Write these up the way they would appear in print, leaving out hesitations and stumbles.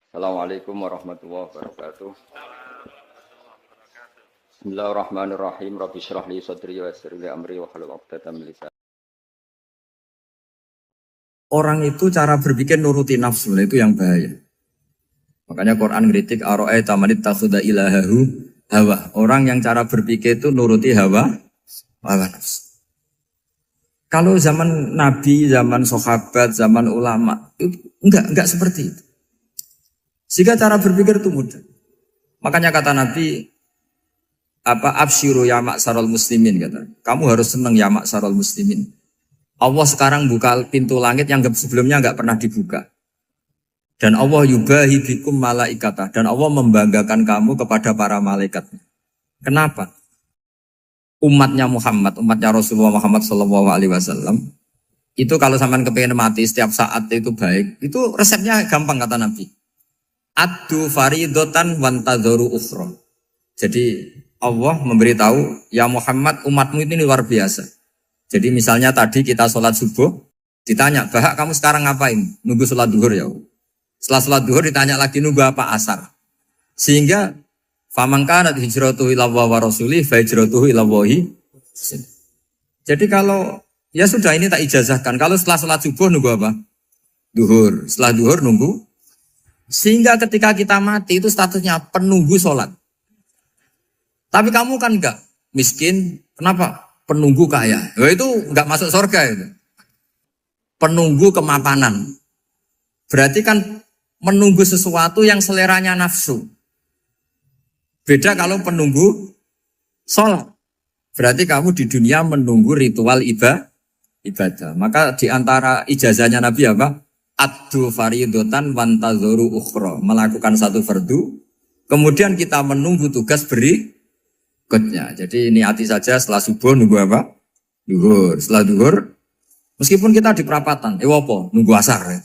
Assalamualaikum warahmatullahi wabarakatuh. Bismillahirrahmanirrahim. Rabbi shrah li sadri wa yassir li amri wa hlul 'uqdatam min lisani. Orang itu cara berpikir nuruti nafsu, nah itu yang bahaya. Makanya Quran ngeritik ara'aita man ittakhadha ilahahu hawa. Orang yang cara berpikir itu nuruti hawa nafsu. Kalau zaman Nabi, zaman sahabat, zaman ulama, itu enggak seperti itu. Sehingga cara berpikir itu mudah. Makanya kata Nabi, absyiru ya ma'syaral muslimin, kata. Kamu harus senang ya ma'syaral muslimin. Allah sekarang buka pintu langit yang sebelumnya enggak pernah dibuka. Dan Allah yubahi bikum malaikata. Dan Allah membanggakan kamu kepada para malaikat. Kenapa? Umatnya Muhammad, umatnya Rasulullah Muhammad SAW, itu kalau sampean kepengen mati setiap saat itu baik, itu resepnya gampang kata Nabi. Addu faridotan wantadzoru ukhra. Jadi Allah memberitahu, ya Muhammad, umatmu ini luar biasa. Jadi misalnya tadi kita sholat subuh, ditanya, Bahak kamu sekarang ngapain? Nunggu sholat duhur ya. Setelah sholat duhur ditanya lagi nunggu apa asar. Sehingga faman kanat hijratuhu ila Allah wa rasulih fa hijratuhu ila Allah. Jadi kalau ya sudah ini tak ijazahkan. Kalau setelah sholat subuh nunggu apa? Duhur. Setelah duhur nunggu. Sehingga ketika kita mati itu statusnya penunggu sholat. Tapi kamu kan enggak miskin. Kenapa? Penunggu kaya. Nah, itu enggak masuk surga itu. Penunggu kemapanan. Berarti kan menunggu sesuatu yang seleranya nafsu. Beda kalau penunggu sholat. Berarti kamu di dunia menunggu ritual ibadah. Maka di antara ijazahnya Nabi apa? Addu faridotan wantadzoru ukhra. Melakukan satu fardu. Kemudian kita menunggu tugas berikutnya. Jadi niati saja setelah subuh nunggu apa? Duhur. Setelah duhur, meskipun kita di perapatan, apa? Nunggu asar. Ya.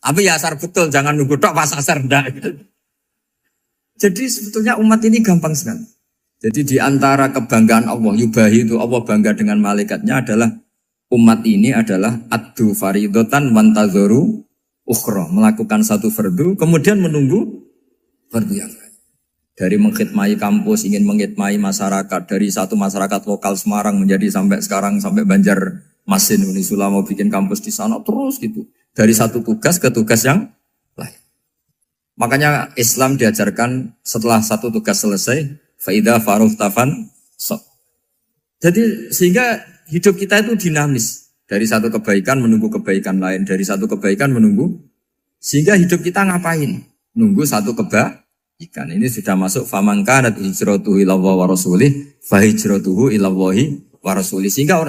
Tapi ya asar betul, jangan nunggu tok pas asar. Jadi sebetulnya umat ini gampang sekali. Jadi di antara kebanggaan Allah, yubahi itu Allah bangga dengan malaikatnya adalah umat ini adalah addu faridotan wantadzoru ukhra. Melakukan satu fardu, kemudian menunggu fardu yang lain. Dari mengkhidmati kampus, ingin mengkhidmati masyarakat. Dari satu masyarakat lokal Semarang menjadi sampai sekarang, sampai Banjarmasin, Unisula mau bikin kampus di sana, terus gitu. Dari satu tugas ke tugas yang lain. Makanya Islam diajarkan setelah satu tugas selesai, faida faruh tafan sok. Jadi sehingga hidup kita itu dinamis. Dari satu kebaikan menunggu kebaikan lain, dari satu kebaikan menunggu. Sehingga hidup kita ngapain? Nunggu satu kebaikan. Ini sudah masuk faman kanat hijratuhu ila Allah wa rasulih, fa hijratuhu ila Allah wa rasulih. Sehingga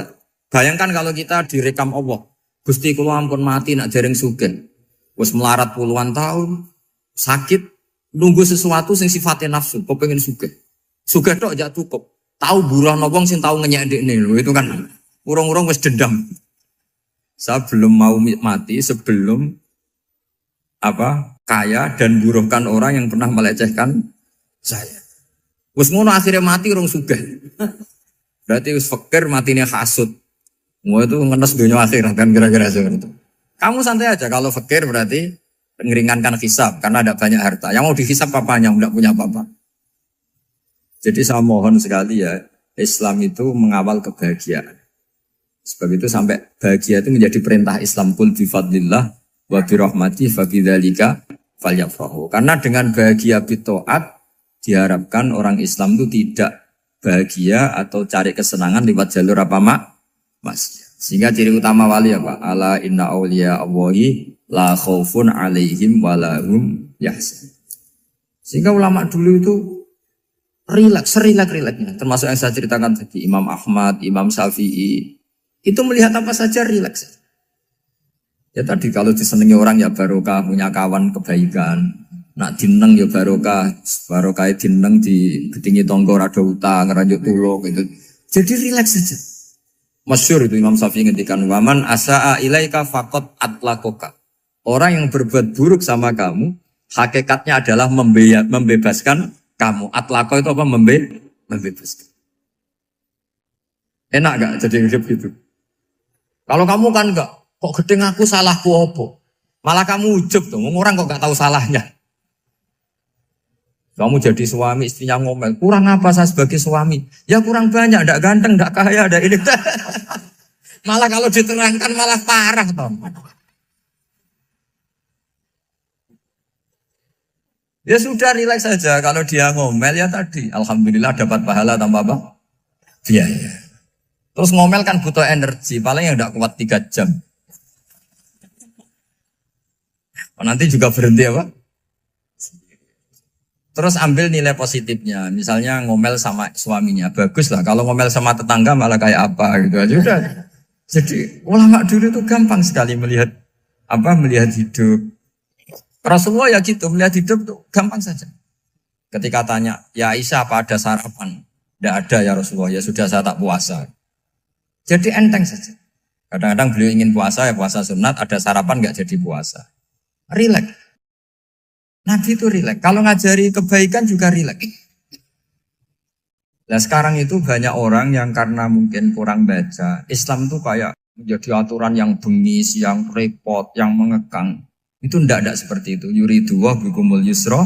bayangkan kalau kita direkam Allah, Gusti kula ampun mati nak dereng sugih. Wis melarat puluhan tahun. Sakit, nunggu sesuatu sing sifatnya nafsu, kok pengen sugih. Sugih tok aja cukup. Tahu buruh wong sing tahu ngenyek ndekne lho, itu kan urung-urung wis dendam. Saya belum mau mati sebelum kaya dan buruhkan orang yang pernah melecehkan saya. Wis ngono akhirnya mati urung sugih. Berarti wis fakir matine hasud. Mau itu ngenes dunia akhirat kan kira-kira seperti itu. Kamu santai aja kalau fakir berarti meringankan hisab karena ada banyak harta. Yang mau dihisab papanya, tidak punya apa-apa. Jadi saya mohon sekali ya, Islam itu mengawal kebahagiaan. Sebab itu sampai bahagia itu menjadi perintah Islam. Qul bi fadlillah wa bi rahmati fa bidzalika falyafrahu. Karena dengan bahagia bitaat diharapkan orang Islam itu tidak bahagia atau cari kesenangan lewat jalur maksiat. Sehingga ciri utama wali apa? Ala inna awliya Allahi la khaufun alaihim walahum yahzan. Sehingga ulama dulu itu rileks-rileksnya. Termasuk yang saya ceritakan tadi, Imam Ahmad, Imam Syafi'i. Itu melihat apa saja rileks. Ya tadi kalau disenangi orang ya barokah, punya kawan kebaikan. Nak dineng ya barokah dineng di gedingi tonggo rada utang, ranjuk tulung gitu. Jadi rileks saja. Masyhur itu Imam Syafi'i ngendikan waman asaa ilaika faqat atlakoka. Orang yang berbuat buruk sama kamu, hakikatnya adalah membebaskan kamu. Atlako itu apa? Membebaskan. Enak gak jadi hidup gitu? Kalau kamu kan enggak, kok gedeng aku salahku apa? Malah kamu ujub tuh, orang kok gak tahu salahnya. Kamu jadi suami, istrinya ngomel, kurang apa saya sebagai suami? Ya kurang banyak, ndak ganteng, ndak kaya, ndak ini. Malah kalau diterangkan malah parah toh. Ya sudah rileks saja, kalau dia ngomel ya tadi, alhamdulillah dapat pahala tanpa apa? Biaya. Terus ngomel kan butuh energi, paling yang ndak kuat 3 jam. Nanti juga berhenti apa? Terus ambil nilai positifnya, misalnya ngomel sama suaminya, bagus lah. Kalau ngomel sama tetangga malah kayak apa gitu aja udah. Jadi ulama dulu itu gampang sekali melihat hidup. Rasulullah ya gitu, melihat hidup tuh gampang saja. Ketika tanya, ya Aisyah apa ada sarapan? Tidak ada ya Rasulullah, ya sudah saya tak puasa. Jadi enteng saja. Kadang-kadang beliau ingin puasa ya puasa sunat, ada sarapan nggak jadi puasa. Rileks. Nabi itu rileks. Kalau ngajari kebaikan juga rileks. Nah sekarang itu banyak orang yang karena mungkin kurang baca. Islam itu kayak menjadi aturan yang bengis, yang repot, yang mengekang. Itu ndak seperti itu. Yuridu wa bikumul yusra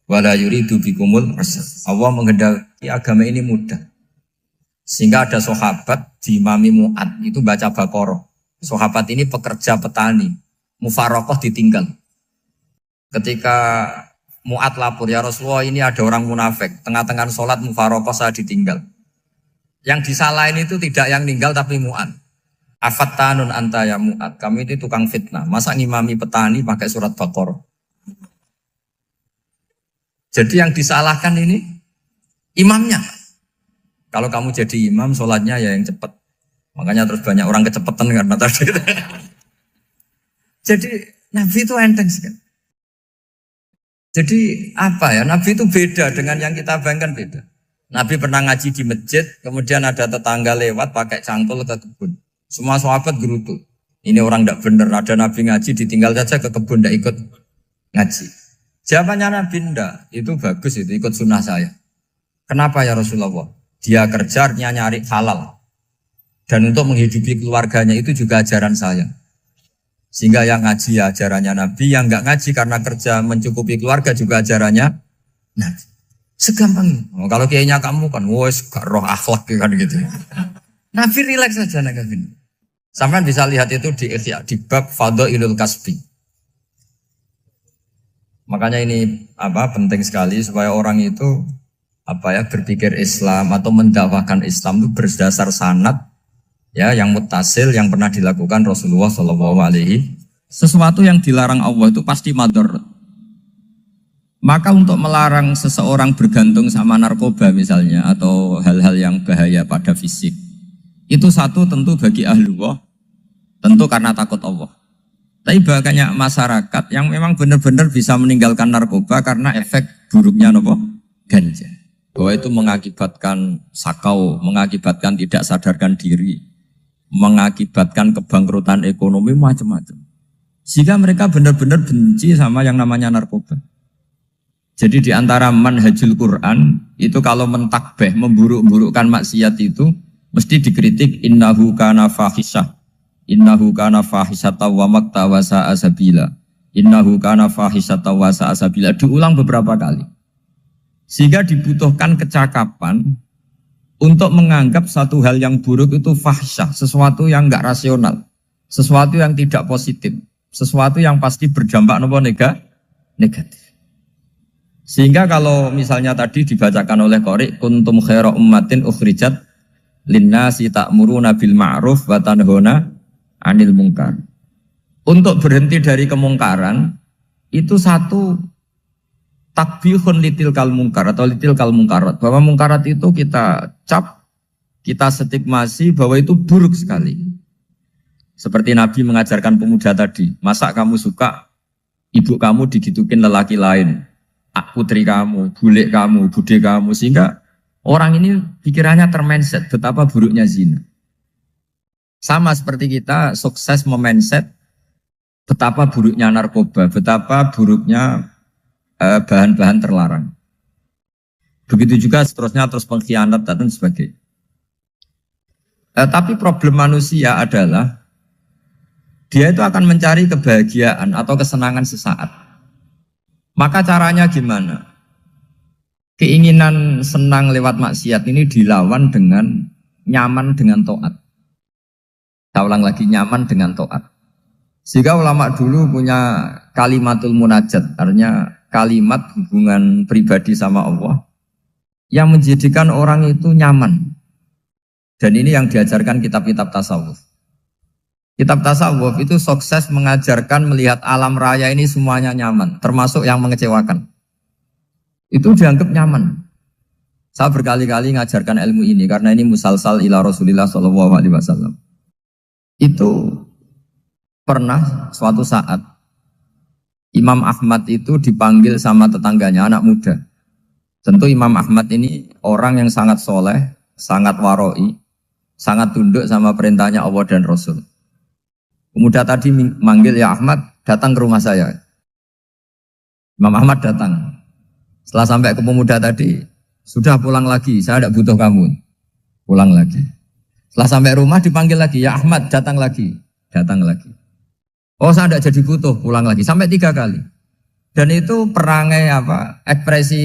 wala yuridu bikumul usra. Allah menghendaki agama ini mudah. Sehingga ada sahabat di Imami Mu'ad itu baca Baqarah. Sahabat ini pekerja petani. Mufarokoh ditinggal. Ketika Mu'ad lapor, ya Rasulullah ini ada orang munafik. Tengah-tengah sholat mufarokoh saya ditinggal. Yang disalahin itu tidak yang ninggal tapi Mu'ad. Afattanun anta ya Mu'ad. Kami itu tukang fitnah. Masa ngimami petani pakai surat Baqarah. Jadi yang disalahkan ini imamnya. Kalau kamu jadi imam, sholatnya ya yang cepat. Makanya terus banyak orang kecepatan karena tadi. Jadi Nabi itu enteng sekali. Jadi apa ya, Nabi itu beda dengan yang kita bayangkan beda. Nabi pernah ngaji di masjid, kemudian ada tetangga lewat pakai cangkul ke kebun. Semua sahabat gerutu. Ini orang tidak benar, ada Nabi ngaji ditinggal saja ke kebun, tidak ikut ngaji. Jawabannya Nabi tidak, itu bagus itu ikut sunnah saya. Kenapa ya Rasulullah? Dia kerja nyari halal. Dan untuk menghidupi keluarganya itu juga ajaran saya. Sehingga yang ngaji ya ajarannya Nabi, yang nggak ngaji karena kerja mencukupi keluarga juga ajarannya Nabi. Segampang ini. Oh, kalau kayaknya kamu kan, wes gak roh akhlak kan gitu. Nabi rileks saja Nabi. Sampai bisa lihat itu di bab Fadhailul Kasbi. Makanya ini penting sekali supaya orang itu berpikir Islam atau mendakwakan Islam itu berdasar sanad. Ya, yang muttasil yang pernah dilakukan Rasulullah SAW. Sesuatu yang dilarang Allah itu pasti mador. Maka untuk melarang seseorang bergantung sama narkoba misalnya atau hal-hal yang bahaya pada fisik, itu satu tentu bagi ahlullah, tentu karena takut Allah. Tapi banyak masyarakat yang memang benar-benar bisa meninggalkan narkoba karena efek buruknya ganja. Bahwa itu mengakibatkan sakau, mengakibatkan tidak sadarkan diri, mengakibatkan kebangkrutan ekonomi macam-macam. Sehingga mereka benar-benar benci sama yang namanya narkoba. Jadi di antara manhajul Quran itu kalau mentakbih, memburuk-burukkan maksiat itu mesti dikritik innahu kana fahisyah. Innahu kana fahisyata wa maqta wa sa'a sabila. Innahu kana fahisyata wa sa'a sabila. Diulang beberapa kali. Sehingga dibutuhkan kecakapan untuk menganggap satu hal yang buruk itu fahsyah, sesuatu yang enggak rasional, sesuatu yang tidak positif, sesuatu yang pasti berdampak negatif. Sehingga kalau misalnya tadi dibacakan oleh Qori, kuntum khaira ummatin ukhrijat linnasi ta'muruna bil ma'ruf wa tanhauna 'anil munkar. Untuk berhenti dari kemungkaran itu satu takbihun litil kal mungkar atau litil kal mungkarat, bahwa mungkarat itu kita cap, kita stigmasi bahwa itu buruk sekali. Seperti Nabi mengajarkan pemuda tadi, masa kamu suka ibu kamu digitukin lelaki lain, putri kamu, bule kamu, bude kamu, sehingga orang ini pikirannya termindset betapa buruknya zina. Sama seperti kita sukses memindset betapa buruknya narkoba, betapa buruknya bahan-bahan terlarang. Begitu juga seterusnya, terus pengkhianat dan sebagainya. Tapi problem manusia adalah Dia itu akan mencari kebahagiaan atau kesenangan sesaat. Maka caranya gimana? Keinginan senang lewat maksiat ini dilawan dengan nyaman dengan taat. Saya ulang lagi, nyaman dengan taat. Sehingga ulama dulu punya kalimatul munajat, artinya kalimat hubungan pribadi sama Allah yang menjadikan orang itu nyaman. Dan ini yang diajarkan kitab-kitab tasawuf. Kitab tasawuf itu sukses mengajarkan melihat alam raya ini semuanya nyaman, termasuk yang mengecewakan. Itu dianggap nyaman. Saya berkali-kali mengajarkan ilmu ini karena ini musalsal ila Rasulillah SAW. Itu pernah suatu saat Imam Ahmad itu dipanggil sama tetangganya, anak muda. Tentu Imam Ahmad ini orang yang sangat soleh, sangat waroi, sangat tunduk sama perintahnya Allah dan Rasul. Pemuda tadi manggil, ya Ahmad, datang ke rumah saya. Imam Ahmad datang. Setelah sampai ke pemuda tadi, sudah pulang lagi, saya tidak butuh kamu. Pulang lagi. Setelah sampai rumah dipanggil lagi, ya Ahmad, datang lagi. Datang lagi. Oh, saya tidak jadi butuh, pulang lagi. Sampai 3 kali. Dan itu perangai ekspresi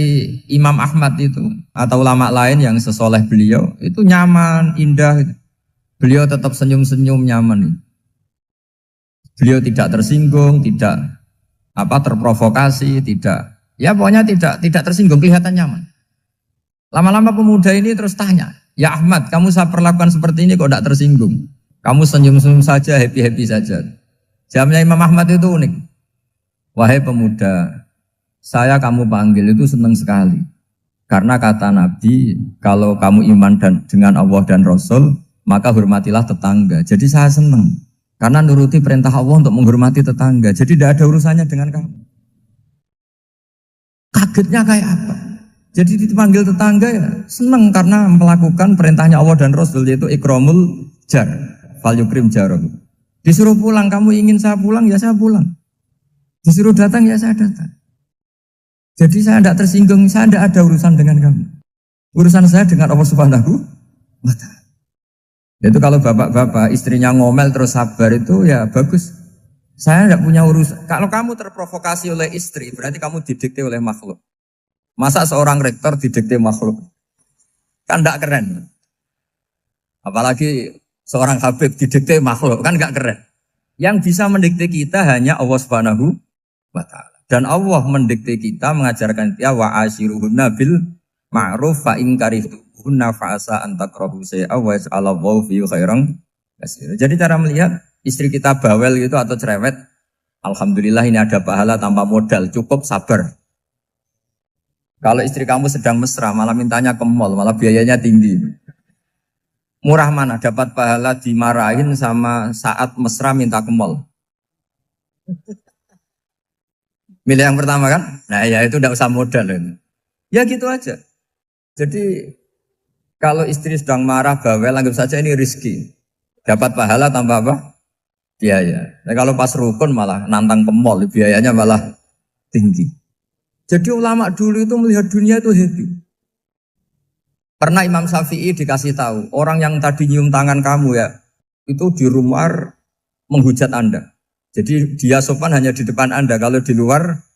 Imam Ahmad itu, atau ulama lain yang sesoleh beliau, itu nyaman, indah. Beliau tetap senyum-senyum, nyaman. Beliau tidak tersinggung, tidak terprovokasi, pokoknya tidak tersinggung, kelihatan nyaman. Lama-lama pemuda ini terus tanya, ya Ahmad, kamu saya perlakukan seperti ini kok tidak tersinggung? Kamu senyum-senyum saja, happy-happy saja. Jawabnya Imam Ahmad itu unik. Wahai pemuda, saya kamu panggil itu senang sekali. Karena kata Nabi, kalau kamu iman dengan Allah dan Rasul, maka hormatilah tetangga. Jadi saya senang. Karena nuruti perintah Allah untuk menghormati tetangga. Jadi tidak ada urusannya dengan kamu. Kagetnya kayak apa? Jadi dipanggil tetangga ya senang karena melakukan perintahnya Allah dan Rasul, yaitu ikramul jar, fal yukrim jarum. Disuruh pulang, kamu ingin saya pulang, ya saya pulang. Disuruh datang, ya saya datang. Jadi saya tidak tersinggung, saya tidak ada urusan dengan kamu. Urusan saya dengan Allah Subhanahu wa Ta'ala. Itu kalau bapak-bapak istrinya ngomel terus sabar itu ya bagus. Saya tidak punya urusan. Kalau kamu terprovokasi oleh istri, berarti kamu didikte oleh makhluk. Masa seorang rektor didikte makhluk? Kan tidak keren. Apalagi seorang habib didikte makhluk, kan tidak keren. Yang bisa mendikte kita hanya Allah Subhanahu wa Ta'ala. Dan Allah mendikte kita, mengajarkan kita wa ashiruhunna bil ma'ruf fa in karihtuhunna fa'asa an takrahu shay'an wa yaj'alallahu fi khairan katsira. Jadi cara melihat istri kita bawel gitu atau cerewet, alhamdulillah ini ada pahala tanpa modal, cukup sabar. Kalau istri kamu sedang mesra, malah mintanya ke mall, malah biayanya tinggi. Murah mana dapat pahala dimarahin sama saat mesra minta ke mall? Milih yang pertama kan? Nah ya itu tidak usah modal ini. Ya gitu aja. Jadi kalau istri sedang marah, bawel, anggap saja ini rezeki. Dapat pahala tanpa apa? Biaya. Nah, kalau pas rukun malah nantang ke mall, biayanya malah tinggi. Jadi ulama dulu itu melihat dunia itu happy. Pernah Imam Syafi'i dikasih tahu, orang yang tadi nyium tangan kamu ya, itu di rumah menghujat Anda. Jadi dia sopan hanya di depan Anda, kalau di luar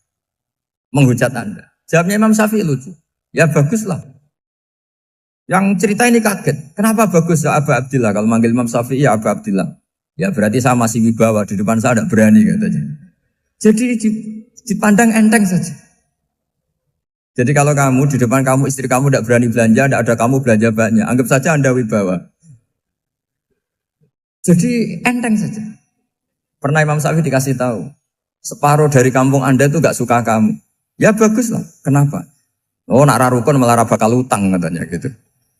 menghujat Anda. Jawabnya Imam Syafi'i lucu. Ya baguslah. Yang cerita ini kaget. Kenapa bagus ya Aba Abdillah? Kalau manggil Imam Syafi'i ya Aba Abdillah. Ya berarti saya masih wibawa, di depan saya tidak berani katanya. Jadi dipandang enteng saja. Jadi kalau kamu di depan kamu istri kamu tidak berani belanja, tidak ada kamu belanja banyak, anggap saja Anda wibawa. Jadi enteng saja. Pernah Imam Syafi'i dikasih tahu, separuh dari kampung Anda itu gak suka kamu. Ya baguslah. Kenapa? Oh nak rukun malah bakal utang katanya gitu.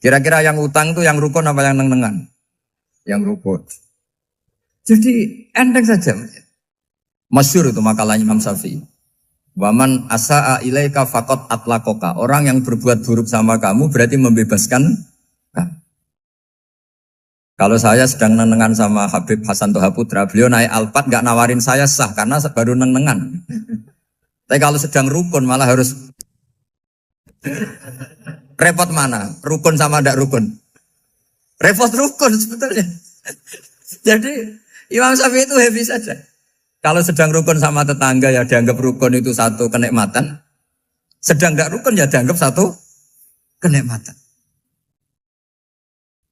Kira-kira yang utang itu yang rukun apa yang neng-nengan? Yang rukun. Jadi enteng saja. Masyhur itu makalahnya Imam Syafi'i. Waman asa'a ilaika faqad atlaqaka. Orang yang berbuat buruk sama kamu berarti membebaskan kamu. Kalau saya sedang nenengan sama Habib Hasan Toha Putra, beliau naik Alphard gak nawarin saya sah karena baru nenengan. Tapi kalau sedang rukun malah harus repot mana? Rukun sama ndak rukun? Repot rukun sebetulnya. Jadi Imam Syafi'i itu happy saja. Kalau sedang rukun sama tetangga ya dianggap rukun itu satu kenikmatan. Sedang tidak rukun ya dianggap satu kenikmatan.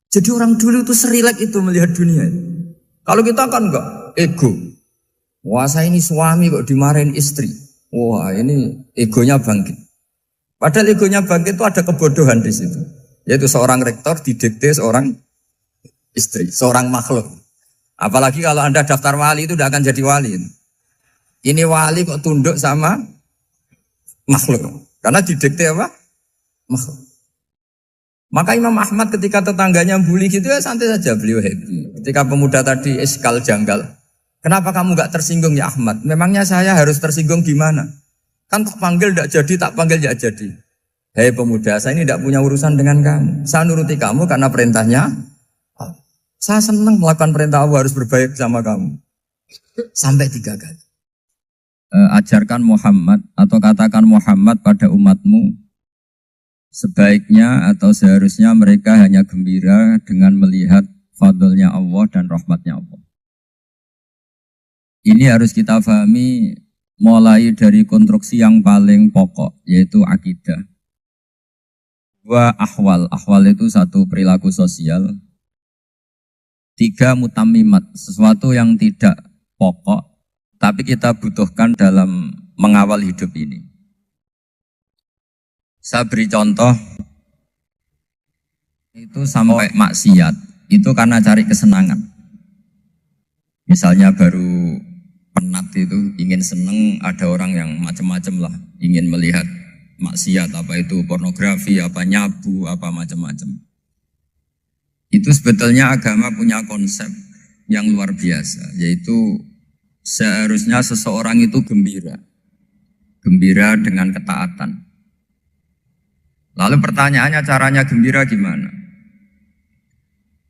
Jadi orang dulu itu serilek itu melihat dunia. Kalau kita kan enggak, ego. Wah saya ini suami kok dimarahin istri. Wah ini egonya bangkit. Padahal egonya bangkit itu ada kebodohan di situ. Yaitu seorang rektor didikte seorang istri, seorang makhluk. Apalagi kalau Anda daftar wali itu tidak akan jadi wali. Ini wali kok tunduk sama makhluk. Karena didikte apa? Makhluk. Maka Imam Ahmad ketika tetangganya bully gitu ya santai saja, beliau happy. Ketika pemuda tadi eskal janggal, kenapa kamu gak tersinggung ya Ahmad? Memangnya saya harus tersinggung gimana? Kan tak panggil tidak jadi, tak panggil tidak jadi. Hei pemuda, saya ini tidak punya urusan dengan kamu. Saya nuruti kamu karena perintahnya. Saya senang melakukan perintah Allah, harus berbaik sama kamu. Sampai 3 kali. Ajarkan Muhammad atau katakan Muhammad pada umatmu. Sebaiknya atau seharusnya mereka hanya gembira dengan melihat fadlnya Allah dan rahmatnya Allah. Ini harus kita pahami mulai dari konstruksi yang paling pokok, yaitu akidah. 2 ahwal. Ahwal itu 1 perilaku sosial. 3 mutammimat, sesuatu yang tidak pokok, tapi kita butuhkan dalam mengawal hidup ini. Saya beri contoh, itu sampai maksiat, itu karena cari kesenangan. Misalnya baru penat itu, ingin seneng, ada orang yang macam-macam lah, ingin melihat maksiat, apa itu pornografi, apa nyabu, apa macam-macam. Itu sebetulnya agama punya konsep yang luar biasa, yaitu seharusnya seseorang itu gembira. Gembira dengan ketaatan. Lalu pertanyaannya caranya gembira gimana?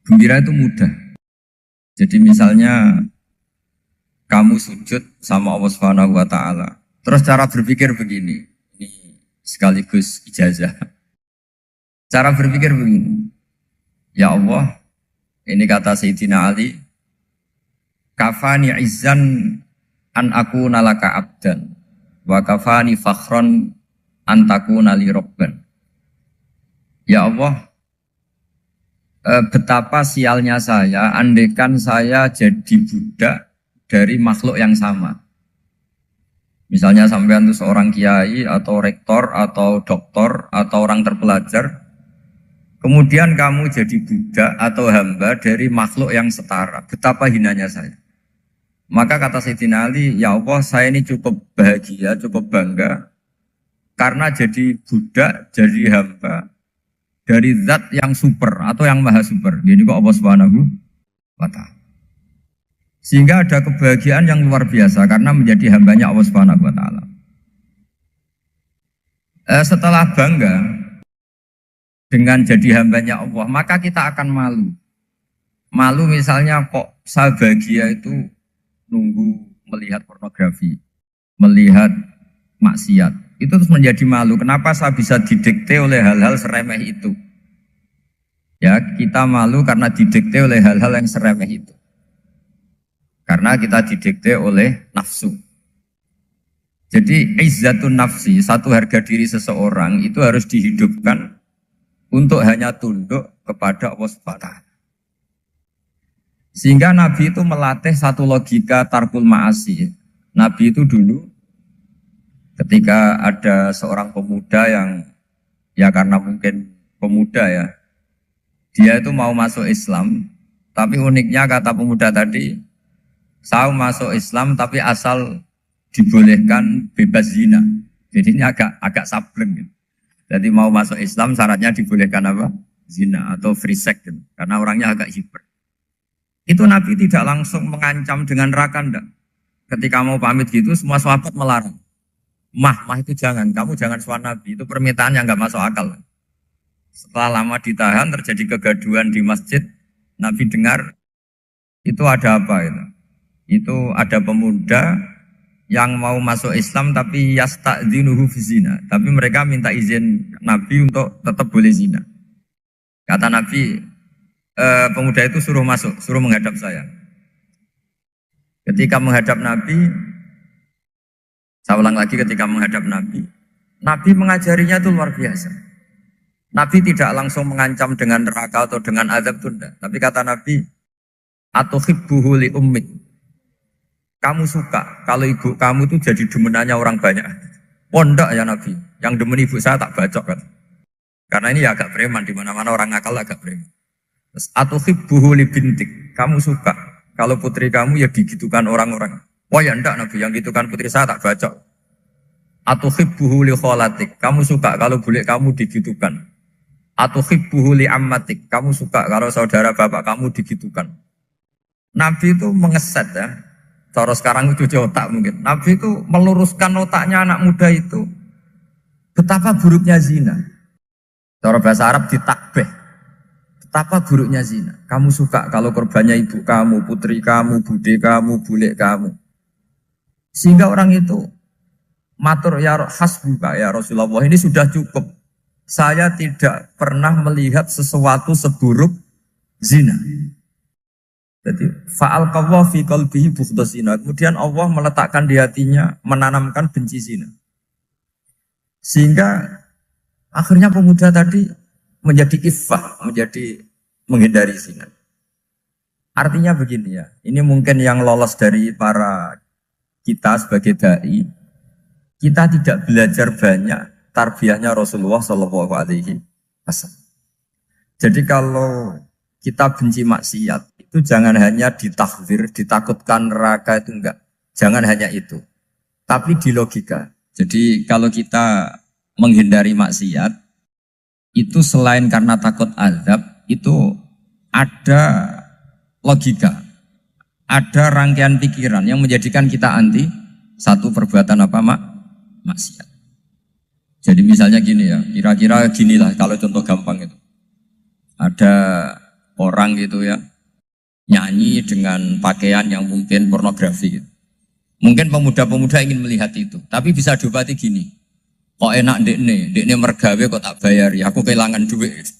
Gembira itu mudah. Jadi misalnya kamu sujud sama Allah Subhanahu wa taala. Terus cara berpikir begini. Ini sekaligus ijazah. Cara berpikir begini. Ya Allah, ini kata Sayyidina Ali, kafani izzan an akuna laka abdan wa kafani fakhron an takuna li rabban. Ya Allah, betapa sialnya saya, andaikan saya jadi budak dari makhluk yang sama. Misalnya sampean itu seorang kiai atau rektor atau doktor atau orang terpelajar, kemudian kamu jadi budak atau hamba dari makhluk yang setara. Betapa hinanya saya. Maka kata Sayyidina Ali, ya Allah saya ini cukup bahagia, cukup bangga, karena jadi budak, jadi hamba, dari zat yang super atau yang maha super. Jadi kok Allah Subhanahu wa ta'ala. Sehingga ada kebahagiaan yang luar biasa karena menjadi hambanya Allah Subhanahu wa ta'ala. Setelah bangga dengan jadi hambanya Allah, maka kita akan malu. Malu misalnya kok saya bahagia itu nunggu melihat pornografi, melihat maksiat. Itu terus menjadi malu. Kenapa saya bisa didikte oleh hal-hal seremeh itu? Ya, kita malu karena didikte oleh hal-hal yang seremeh itu. Karena kita didikte oleh nafsu. Jadi, izzatun nafsi, satu harga diri seseorang itu harus dihidupkan untuk hanya tunduk kepada Allah Subhanahu wa ta'ala. Sehingga Nabi itu melatih satu logika tarkul ma'asi. Nabi itu dulu ketika ada seorang pemuda yang ya karena mungkin pemuda ya, dia itu mau masuk Islam, tapi uniknya kata pemuda tadi, saya masuk Islam tapi asal dibolehkan bebas zina. Jadi ini agak sableng gitu. Jadi mau masuk Islam syaratnya dibolehkan apa? Zina atau free sex gitu. Karena orangnya agak hiper. Itu Nabi tidak langsung mengancam dengan neraka enggak. Ketika mau pamit gitu semua sahabat melarang. Mah itu jangan, kamu jangan suan Nabi, itu permintaan yang nggak masuk akal. Setelah lama ditahan, terjadi kegaduhan di masjid, Nabi dengar, itu ada apa itu? Itu ada pemuda yang mau masuk Islam tapi yasta'dzinuhu fi zina. Tapi mereka minta izin Nabi untuk tetap boleh zina. Kata Nabi, pemuda itu suruh masuk, suruh menghadap saya. Ketika menghadap Nabi, saya ulang lagi ketika menghadap Nabi, Nabi mengajarinya itu luar biasa. Nabi tidak langsung mengancam dengan neraka atau dengan azab itu enggak. Tapi kata Nabi, atuhibbuhu li ummik. Kamu suka kalau ibu kamu itu jadi demenannya orang banyak. Oh enggak ya Nabi, yang demen ibu saya tak bacok kan. Karena ini ya agak preman, di mana-mana orang nakal agak preman. Terus atuhibbuhu li bintik. Kamu suka kalau putri kamu ya digitukan orang-orang. Oh ya enggak Nabi, yang gitukan putri saya tak bacok. Atuhibbuhu li kholatik. Kamu suka kalau bule kamu digitukan. Atuhibbuhu li ammatik. Kamu suka kalau saudara bapak kamu digitukan. Nabi itu mengeset ya. Cara sekarang itu otak mungkin. Nabi itu meluruskan otaknya anak muda itu. Betapa buruknya zina. Cara bahasa Arab ditakbih. Betapa buruknya zina. Kamu suka kalau korbannya ibu kamu, putri kamu, bude kamu, bule kamu. Sehingga orang itu matur ya hasbuka ya Rasulullah, ini sudah cukup. Saya tidak pernah melihat sesuatu seburuk zina. Jadi fa'al qawwa fi qalbihi bughdha zina. Kemudian Allah meletakkan di hatinya, menanamkan benci zina. Sehingga akhirnya pemuda tadi menjadi iffah, menjadi menghindari zina. Artinya begini ya, ini mungkin yang lolos dari para kita sebagai dai, kita tidak belajar banyak tarbiyahnya Rasulullah Shallallahu Alaihi Wasallam. Jadi kalau kita benci maksiat, itu jangan hanya ditakhzir, ditakutkan neraka itu enggak. Jangan hanya itu. Tapi di logika. Jadi kalau kita menghindari maksiat, itu selain karena takut azab, itu ada logika. Ada rangkaian pikiran yang menjadikan kita anti satu perbuatan apa maksiat. Jadi misalnya gini ya, kira-kira ginilah kalau contoh gampang itu. Ada orang gitu ya, nyanyi dengan pakaian yang mungkin pornografi gitu. Mungkin pemuda-pemuda ingin melihat itu, tapi bisa diobati gini. Kok enak dekne mergawe kok tak bayar ya, aku kehilangan duit.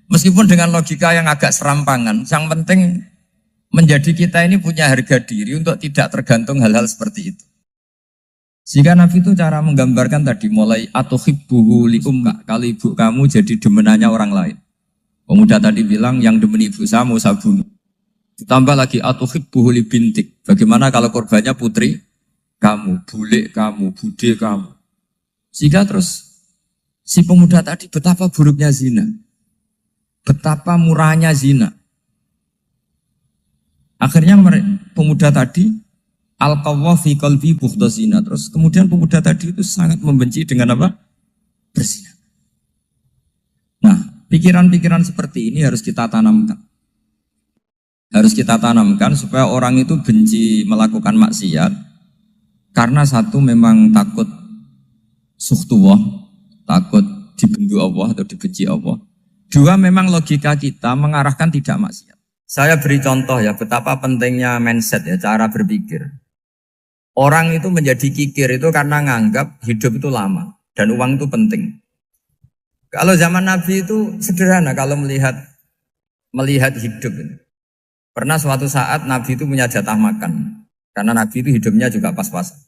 Meskipun dengan logika yang agak serampangan, yang penting menjadi kita ini punya harga diri untuk tidak tergantung hal-hal seperti itu. Sehingga Nabi itu cara menggambarkan tadi mulai atuhibbuhu li ummik. Kalau ibu kamu jadi demenannya orang lain. Pemuda tadi bilang yang demen ibu saya mau saya bunuh. Ditambah lagi atuhibbuhu li bintik. Bagaimana kalau korbannya putri kamu, bule kamu, bude kamu. Sehingga terus si pemuda tadi betapa buruknya zina. Betapa murahnya zina. Akhirnya pemuda tadi al-qawwa fi qalbi bughdha zina. Terus kemudian pemuda tadi itu sangat membenci dengan apa? Berzina. Nah, pikiran-pikiran seperti ini harus kita tanamkan. Harus kita tanamkan supaya orang itu benci melakukan maksiat. Karena satu memang takut sukhtuwah, takut dibendu Allah atau dibenci Allah. Dua memang logika kita mengarahkan tidak maksiat. Saya beri contoh ya betapa pentingnya mindset ya, cara berpikir. Orang itu menjadi kikir itu karena nganggap hidup itu lama dan uang itu penting. Kalau zaman Nabi itu sederhana kalau melihat hidup. Pernah suatu saat Nabi itu punya jatah makan karena Nabi itu hidupnya juga pas-pasan.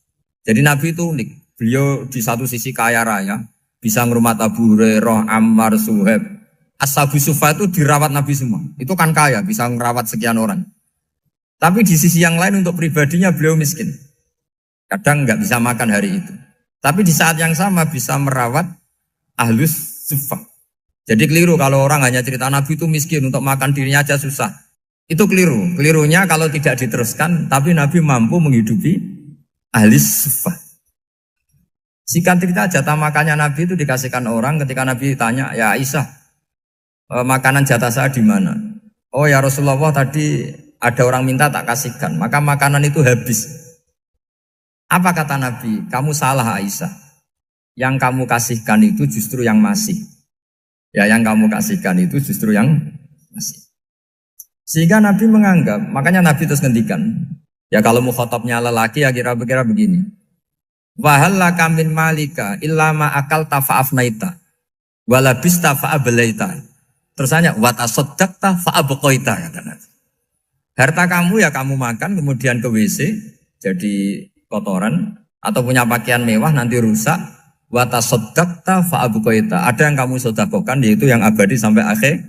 Jadi Nabi itu unik. Beliau di satu sisi kaya raya, bisa ngurmat Abu Hurairah, Ammar, Suhaib. Ashabu Sufa itu dirawat Nabi semua. Itu kan kaya, bisa merawat sekian orang. Tapi di sisi yang lain untuk pribadinya beliau miskin. Kadang nggak bisa makan hari itu. Tapi di saat yang sama bisa merawat Ahlus Sufa. Jadi keliru kalau orang hanya cerita Nabi itu miskin, untuk makan dirinya aja susah. Itu keliru. Kelirunya kalau tidak diteruskan, tapi Nabi mampu menghidupi Ahlus Sufa. Singkat cerita jatah makannya Nabi itu dikasihkan orang ketika Nabi tanya, ya Aisyah, makanan jatah saya di mana? Oh ya Rasulullah, tadi ada orang minta tak kasihkan, maka makanan itu habis. Apa kata Nabi? Kamu salah Aisyah. Yang kamu kasihkan itu justru yang masih. Ya yang kamu kasihkan itu justru yang masih. Sehingga Nabi menganggap, makanya Nabi terus ngendikan. Ya kalau mukhatabnya lelaki ya kira-kira begini. Wahallaka min malika illa ma akalta fa'afnaita walabista fa'ablaita. Terus tanya, watasoddaqta fa'abqaita, kata Nabi. Harta kamu ya kamu makan, kemudian ke WC, jadi kotoran, atau punya pakaian mewah nanti rusak. Wata sodakta fa'abukoita. Ada yang kamu sodakokan, yaitu yang abadi sampai akhir.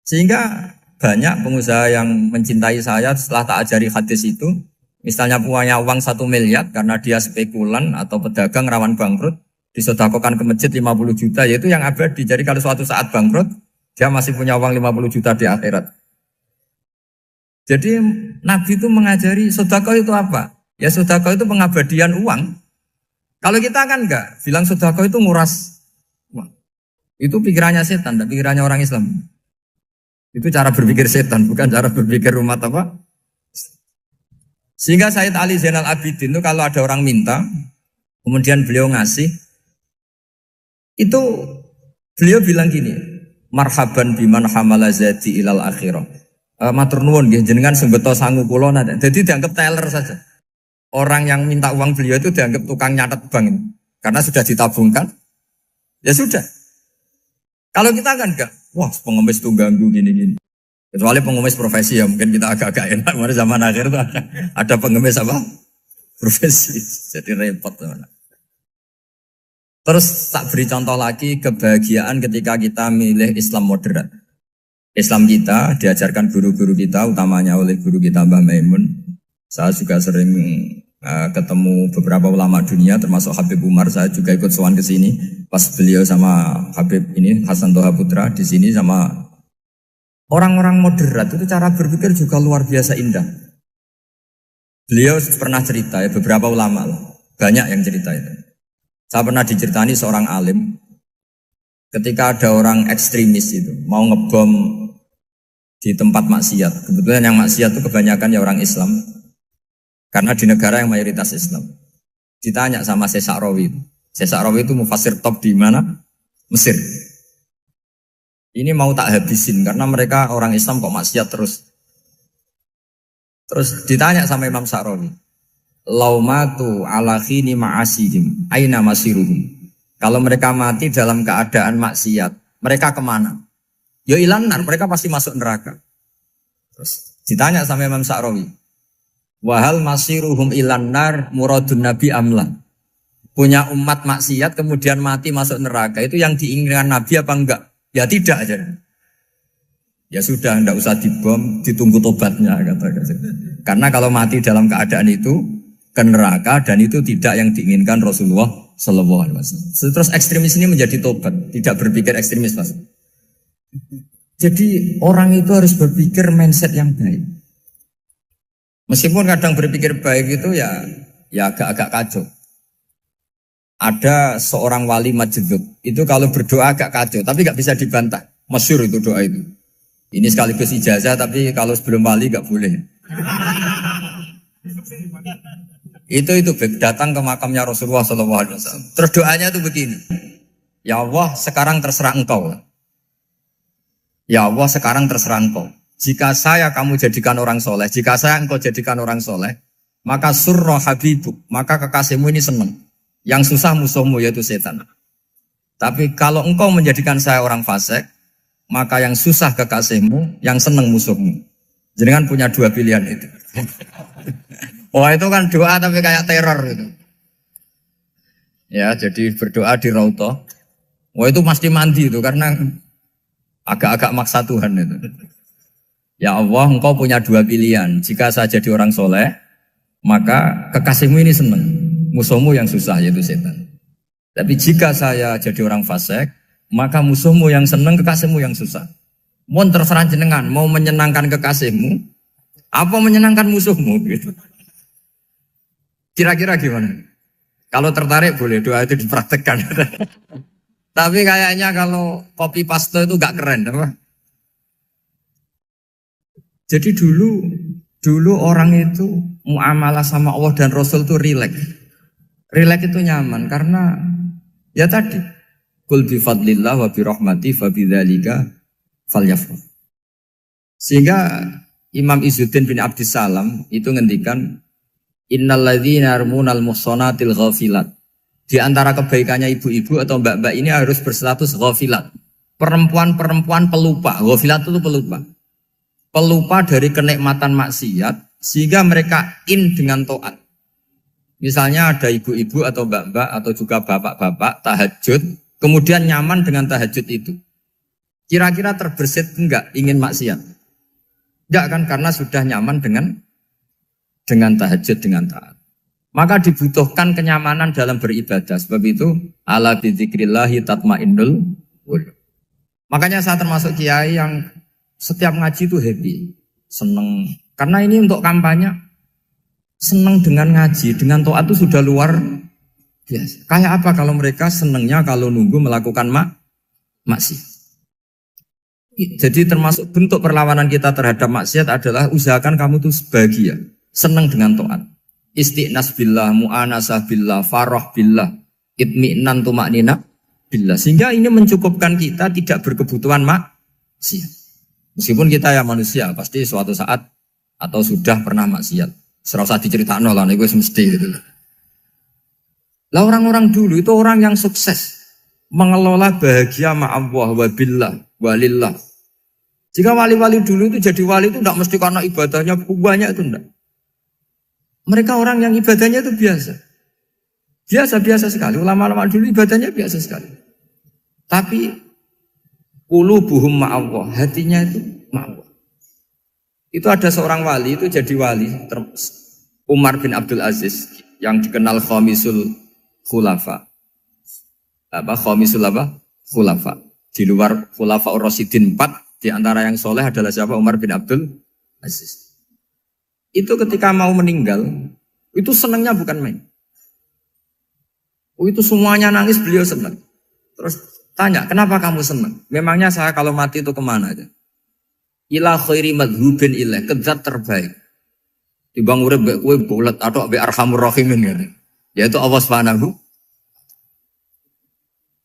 Sehingga banyak pengusaha yang mencintai saya setelah tak ajari hadis itu, misalnya punya uang 1 miliar karena dia spekulan atau pedagang rawan bangkrut, disodakokan ke masjid 50 juta, yaitu yang abadi. Jadi kalau suatu saat bangkrut, dia masih punya uang 50 juta di akhirat. Jadi Nabi itu mengajari sedekah itu apa? Ya sedekah itu pengabadian uang. Kalau kita kan enggak, bilang sedekah itu nguras uang. Itu pikirannya setan, dan pikirannya orang Islam. Itu cara berpikir setan, bukan cara berpikir umat apa? Sehingga Sayyid Ali Zainal Abidin itu kalau ada orang minta, kemudian beliau ngasih, itu beliau bilang gini, marhaban biman hamala zati ilal akhirah. Matur nuwun nggih jenengan sing beto sangu kula nate. Jadi dianggap teller saja. Orang yang minta uang beliau itu dianggap tukang nyatet bank ini. Karena sudah ditabungkan. Ya sudah. Kalau kita kan enggak, wah pengemis tuh ganggu gini-gini. Kecuali pengemis profesi ya mungkin kita agak-agak enak. Karena zaman akhir tuh ada pengemis apa? Profesi. Jadi repot teman. Terus tak beri contoh lagi kebahagiaan ketika kita milih Islam moderat. Islam kita diajarkan guru-guru kita, utamanya oleh guru kita Mbah Maimun. Saya juga sering ketemu beberapa ulama dunia, termasuk Habib Umar. Saya juga ikut sowan ke sini pas beliau sama Habib ini Hasan Toha Putra di sini sama orang-orang moderat. Itu cara berpikir juga luar biasa indah. Beliau pernah cerita ya, beberapa ulama lah, banyak yang cerita itu. Saya pernah diceritani seorang alim ketika ada orang ekstremis itu mau ngebom di tempat maksiat. Kebetulan yang maksiat itu kebanyakan ya orang Islam. Karena di negara yang mayoritas Islam. Ditanya sama Syekh Sa'rawi. Syekh Sa'rawi itu mufassir top di mana? Mesir. Ini mau tak habisin karena mereka orang Islam kok maksiat terus. Terus ditanya sama Imam Sa'rawi. Laumatu ala khini ma'asihim aina masiruhum. Kalau mereka mati dalam keadaan maksiat, mereka kemana? Ya ilanar, mereka pasti masuk neraka. Terus ditanya sama Imam Sa'rawi, wahal masiruhum ilanar muradun nabi amla. Punya umat maksiat kemudian mati masuk neraka, itu yang diinginkan Nabi apa enggak? Ya tidak aja. Ya sudah, enggak usah dibom, ditunggu tobatnya kata-kata. Karena kalau mati dalam keadaan itu ke neraka dan itu tidak yang diinginkan Rasulullah Sallallahu Alaihi Wasallam. Terus ekstremis ini menjadi tobat, tidak berpikir ekstremis Mas. Jadi orang itu harus berpikir mindset yang baik. Meskipun kadang berpikir baik itu ya agak-agak kacau. Ada seorang wali majdub itu kalau berdoa agak kacau, tapi nggak bisa dibantah. Masyhur itu doa itu. Ini sekaligus ijazah, tapi kalau sebelum wali nggak boleh. Itu datang ke makamnya Rasulullah SAW. Terus doanya itu begini. Ya Allah, sekarang terserah engkau. Ya Allah, sekarang terserah engkau. Jika saya kamu jadikan orang soleh, jika saya engkau jadikan orang soleh, maka surra habibuk, maka kekasihmu ini senang. Yang susah musuhmu yaitu setan. Tapi kalau engkau menjadikan saya orang fasik, maka yang susah kekasihmu, yang senang musuhmu. Jangan punya dua pilihan itu. Wah itu kan doa tapi kayak teror itu. Ya jadi berdoa di Raudhah. Wah itu pasti mandi itu karena agak-agak maksa Tuhan itu. Ya Allah, engkau punya dua pilihan. Jika saya jadi orang soleh, maka kekasihmu ini senang. Musuhmu yang susah yaitu setan. Tapi jika saya jadi orang fasik, maka musuhmu yang senang, kekasihmu yang susah. Mohon terserah jenengan, mau menyenangkan kekasihmu, apa menyenangkan musuhmu gitu. Kira-kira gimana? Kalau tertarik boleh doa itu dipraktekkan. Tapi kayaknya kalau copy paste itu gak keren, apa? Jadi dulu orang itu muamalah sama Allah dan Rasul itu rileks. Rileks itu nyaman karena ya tadi qul bi fadlillah wa bi rahmati fa bidzalika falyafrah. Sehingga Imam Izzuddin bin Abdissalam itu ngendikan innalladzina yarmunal muhsanatil ghafilat. Di antara kebaikannya ibu-ibu atau mbak-mbak ini harus berstatus ghafilat. Perempuan-perempuan pelupa. Ghafilat itu pelupa. pelupa dari kenikmatan maksiat sehingga mereka dengan taat. Misalnya ada ibu-ibu atau mbak-mbak atau juga bapak-bapak tahajud, kemudian nyaman dengan tahajud itu. Kira-kira terbersit enggak ingin maksiat? Enggak kan, karena sudah nyaman dengan tahajud, dengan taat. Maka dibutuhkan kenyamanan dalam beribadah. Sebab itu ala bidzikrillahi tatmainnul qulub. Makanya saya termasuk kiai yang setiap ngaji itu happy, seneng. Karena ini untuk kampanye, seneng dengan ngaji, dengan taat itu sudah luar biasa. Kayak apa kalau mereka senengnya kalau nunggu melakukan maksiat. Jadi termasuk bentuk perlawanan kita terhadap maksiat adalah usahakan kamu tuh bahagia, seneng dengan taat. Istiqnas billah, mu'anasah billah, farah billah, itmi'nan tumaknina billah. Sehingga ini mencukupkan kita tidak berkebutuhan maksiat. Meskipun kita ya manusia, pasti suatu saat atau sudah pernah maksiat. Serasa diceritakan lah, ini gue mesti gitu. Lah orang-orang dulu itu orang yang sukses mengelola bahagia ma'allah wa billah walillah. Jika wali-wali dulu itu jadi wali itu tidak mesti karena ibadahnya banyak, itu enggak. Mereka orang yang ibadahnya itu biasa. Biasa-biasa sekali. Ulama-ulama dulu ibadahnya biasa sekali. Tapi qulubuhum ma'allah, hatinya itu ma'allah. Itu ada seorang wali, itu jadi wali, Umar bin Abdul Aziz, yang dikenal khamisul khulafa. Khamisul khulafa. Di luar khulafa Ar-Rasyidin 4, di antara yang soleh adalah siapa? Umar bin Abdul Aziz. Itu ketika mau meninggal, itu senangnya bukan main. Itu semuanya nangis, beliau senang. Terus tanya, kenapa kamu senang? Memangnya saya kalau mati itu kemana aja? Ila khairi madhubin ilah, ke zat terbaik. Dibang urip mbek kowe bulet atau mbek arhamur rahimin gitu. Yaitu Allah Subhanahu.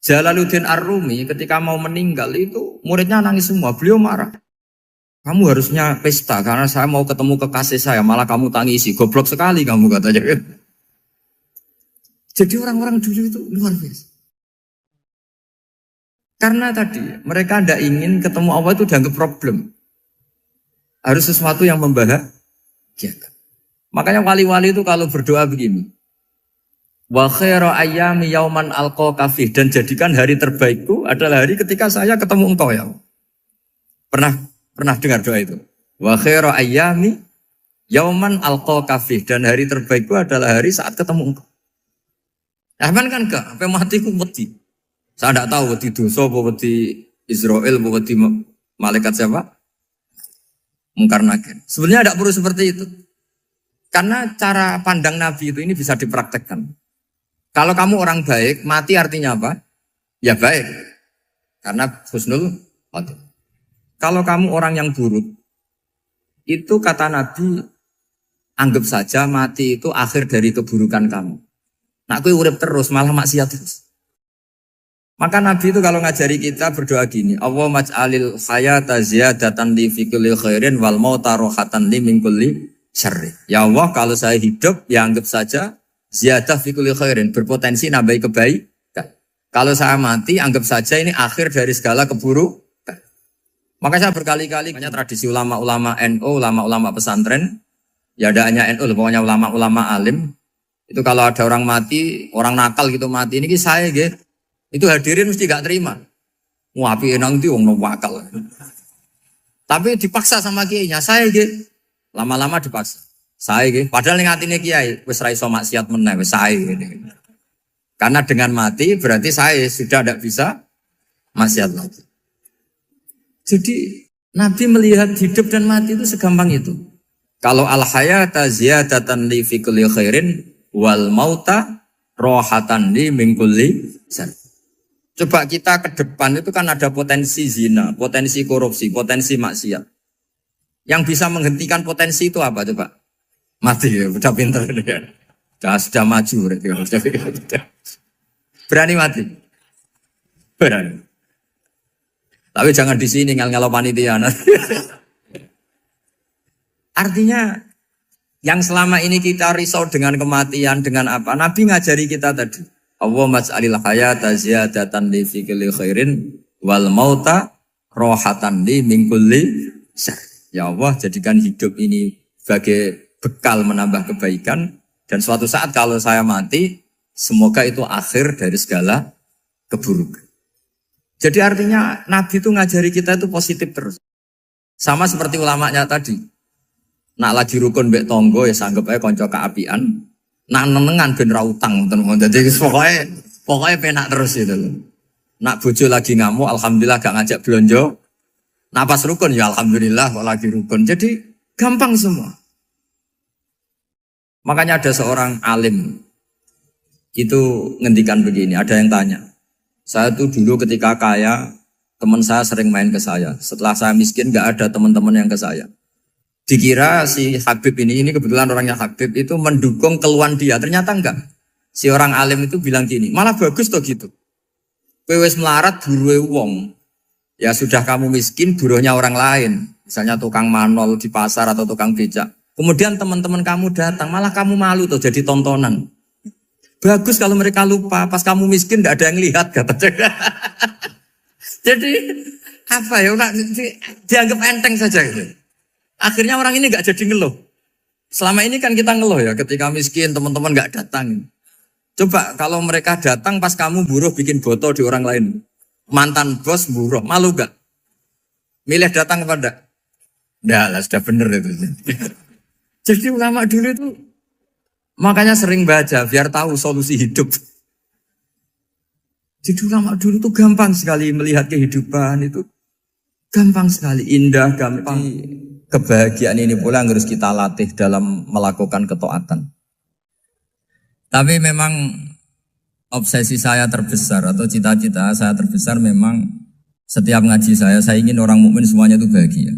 Jalaluddin Ar-Rumi ketika mau meninggal itu muridnya nangis semua, beliau marah. Kamu harusnya pesta karena saya mau ketemu kekasih saya, malah kamu tangisi, goblok sekali kamu katanya. Jadi orang-orang dulu itu luar biasa. Karena tadi mereka tidak ingin ketemu Allah itu dianggap problem. Harus sesuatu yang membahagiakan. Makanya wali-wali itu kalau berdoa begini. Wa khairu ayyami yauman alqa kafih, dan jadikan hari terbaikku adalah hari ketika saya ketemu engkau ya. Pernah dengar doa itu? Wa khairu ayyami yauman alqa kafih, dan hari terbaikku adalah hari saat ketemu engkau. Nah, kan enggak, sampai matiku wedi. Saya tidak tahu wedi dosa apa wedi Israel apa wedi malaikat siapa? Mungkar nakir. Sebenarnya tidak perlu seperti itu. Karena cara pandang Nabi itu ini bisa dipraktekkan. Kalau kamu orang baik, mati artinya apa? Ya baik. Karena husnul khotimah. Kalau kamu orang yang buruk, itu kata Nabi, anggap saja mati itu akhir dari keburukan kamu. Nah, aku urip terus, malah maksiat terus. Maka Nabi itu kalau ngajari kita berdoa gini, Allah maj'alil hayata ziyadatan li fi kulli khairin wal mauta rohatan li min kulli syarri. Ya Allah, kalau saya hidup, ya anggap saja ziyadah fi kulli khairin, berpotensi nambahi kebaikan. Kalau saya mati, anggap saja ini akhir dari segala keburukan. Maka saya berkali-kali, banyak tradisi ulama-ulama NU, ulama-ulama pesantren, ya ada hanya NU, pokoknya ulama-ulama alim. Itu kalau ada orang mati, orang nakal gitu mati, ini saya gitu. Itu hadirin mesti gak terima. Wapi enang itu wong wakal. Tapi dipaksa sama kiainya, saya gitu. Lama-lama dipaksa. Saya gitu. Padahal ning atine kiai wis ra iso maksiat meneh, wis saya gitu. Karena dengan mati berarti saya sudah tidak bisa maksiat lagi. Jadi Nabi melihat hidup dan mati itu segampang itu. Kalau al-hayata ziyadatan li fi kulli khairin wal mauta rohatan li min kulli syarr. Coba kita ke depan itu kan ada potensi zina, potensi korupsi, potensi maksiat. Yang bisa menghentikan potensi itu apa coba? Mati ya, udah pintar ya. Sudah maju berarti. Berani mati? Berani. Tapi jangan di sini ngel-ngelo panitia. Artinya yang selama ini kita risau dengan kematian, dengan apa? Nabi ngajari kita tadi. Allah maj'alil hayata ziyadatan li fi kulli khairin wal mauta rohatan li min kulli syarr. Ya Allah, jadikan hidup ini sebagai bekal menambah kebaikan. Dan suatu saat kalau saya mati, semoga itu akhir dari segala keburukan. Jadi artinya Nabi itu ngajari kita itu positif terus. Sama seperti ulamanya tadi. Nak lagi rukun mbek tonggo ya sanggep ae kanca keapian. Nak nenengan ben ra utang ngoten. Dadi pokoknya penak terus itu loh. Nak bojo lagi ngamuk alhamdulillah gak ngajak blonjo. Nak pas rukun ya alhamdulillah kok lagi rukun. Jadi gampang semua. Makanya ada seorang alim itu ngendikan begini, ada yang tanya. Saya tuh dulu ketika kaya, teman saya sering main ke saya. Setelah saya miskin gak ada teman-teman yang ke saya. Dikira si Habib ini kebetulan orangnya Habib itu mendukung keluhan dia. Ternyata enggak. Si orang alim itu bilang gini, malah bagus toh gitu. Kowe wis melarat buruhe wong. Ya sudah kamu miskin buruhnya orang lain. Misalnya tukang manol di pasar atau tukang becak. Kemudian teman-teman kamu datang, malah kamu malu tuh jadi tontonan. Bagus kalau mereka lupa, pas kamu miskin tidak ada yang lihat katanya. Jadi apa ya, dianggap enteng saja gitu. Akhirnya orang ini gak jadi ngeluh. Selama ini kan kita ngeluh ya, ketika miskin teman-teman gak datang. Coba kalau mereka datang pas kamu buruh bikin foto di orang lain. Mantan bos buruh, malu gak? Milih datang apa enggak? Enggak lah, sudah bener itu. Jadi ulama dulu itu makanya sering baca biar tahu solusi hidup. Jadi ulama dulu itu gampang sekali melihat kehidupan itu. Gampang sekali, indah, gampang. Kebahagiaan ini pula yang harus kita latih dalam melakukan ketaatan. Tapi memang obsesi saya terbesar atau cita-cita saya terbesar memang setiap ngaji saya ingin orang mukmin semuanya itu bahagia.